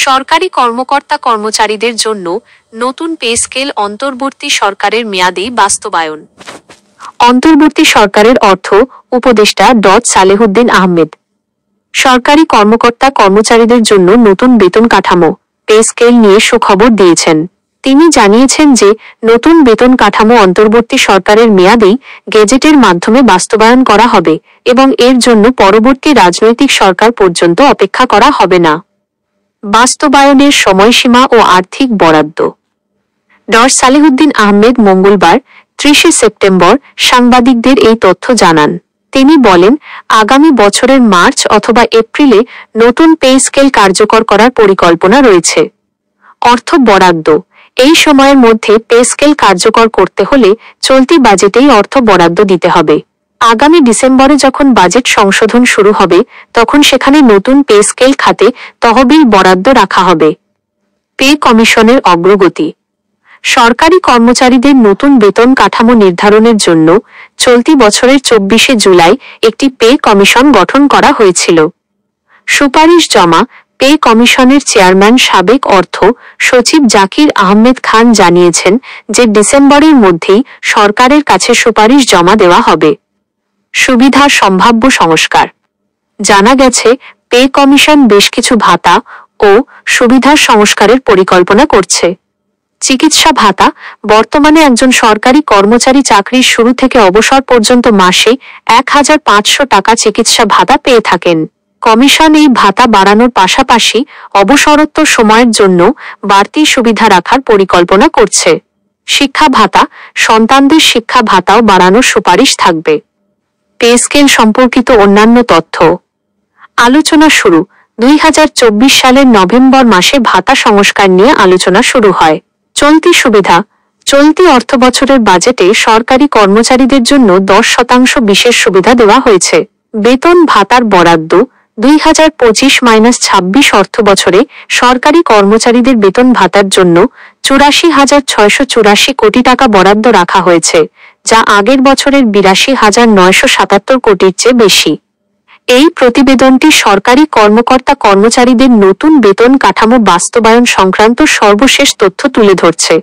সরকারি কর্মকর্তা-কর্মচারীদের জন্য নতুন পে স্কেল অন্তর্বর্তী সরকারের মেয়াদেই বাস্তবায়ন। অন্তর্বর্তী সরকারের অর্থ উপদেষ্টা সালেহুদ্দিন আহমেদ সরকারি কর্মকর্তা-কর্মচারীদের জন্য নতুন বেতন কাঠামো পে স্কেল নিয়ে সুখবর দিয়েছেন। তিনি জানিয়েছেন যে নতুন বেতন কাঠামো অন্তর্বর্তী সরকারের মেয়াদেই গেজেটের মাধ্যমে বাস্তবায়ন করা হবে এবং এর জন্য পরবর্তী রাজনৈতিক সরকার পর্যন্ত অপেক্ষা করা হবে না। বাস্তবায়নের সময়সীমা ও আর্থিক বরাদ্দ। সালেহুদ্দিন আহমেদ মঙ্গলবার 30 সেপ্টেম্বর সাংবাদিকদের এই তথ্য জানান। তিনি বলেন, আগামী বছরের মার্চ অথবা এপ্রিলে নতুন পে স্কেল কার্যকর করার পরিকল্পনা রয়েছে। অর্থ বরাদ্দ। এই সময়ের মধ্যে পে স্কেল কার্যকর করতে হলে চলতি বাজেটেই অর্থ বরাদ্দ দিতে হবে। আগামী ডিসেম্বরে যখন বাজেট সংশোধন শুরু হবে তখন সেখানে নতুন পে স্কেল খাতে তহবিল বরাদ্দ রাখা হবে। পে কমিশনের অগ্রগতি। সরকারি কর্মচারীদের নতুন বেতন কাঠামো নির্ধারণের জন্য চলতি বছরের 24 জুলাই একটি পে কমিশন গঠন করা হয়েছিল। সুপারিশ জমা। পে কমিশনের চেয়ারম্যান সাবেক অর্থ সচিব জাকির আহমেদ খান জানিয়েছেন যে ডিসেম্বরের মধ্যেই সরকারের কাছে সুপারিশ জমা দেওয়া হবে। সুবিধার সম্ভাব্য সংস্কার। জানা গেছে, পে কমিশন বেশ কিছু ভাতা ও সুবিধার সংস্কারের পরিকল্পনা করছে। চিকিৎসা ভাতা। বর্তমানে একজন সরকারি কর্মচারী চাকরির শুরু থেকে অবসর পর্যন্ত মাসে 1500 টাকা চিকিৎসা ভাতা পেয়ে থাকেন। কমিশন এই ভাতা বাড়ানোর পাশাপাশি অবসরোত্তর সময়ের জন্য বাড়তি সুবিধা রাখার পরিকল্পনা করছে। শিক্ষা ভাতা। সন্তানদের শিক্ষা ভাতাও বাড়ানোর সুপারিশ থাকবে। পে স্কেল সম্পর্কিত অন্যান্য তথ্য। আলোচনা শুরু। 2024 সালের নভেম্বর মাসে ভাতা সংস্কার নিয়ে আলোচনা শুরু হয়। চলতি সুবিধা। চলতি অর্থবছরের বাজেটে সরকারি কর্মচারীদের জন্য 10% বিশেষ সুবিধা দেওয়া হয়েছে। বেতন ভাতার বরাদ্দ। 2025-26 অর্থবছরে সরকারি কর্মচারীদের বেতন ভাতার জন্য 84,684 কোটি টাকা বরাদ্দ রাখা হয়েছে, যা আগের বছরের 82,977 কোটির চেয়ে বেশি। এই প্রতিবেদনটি সরকারি কর্মকর্তা-কর্মচারীদের নতুন বেতন কাঠামো বাস্তবায়ন সংক্রান্ত সর্বশেষ তথ্য তুলে ধরছে।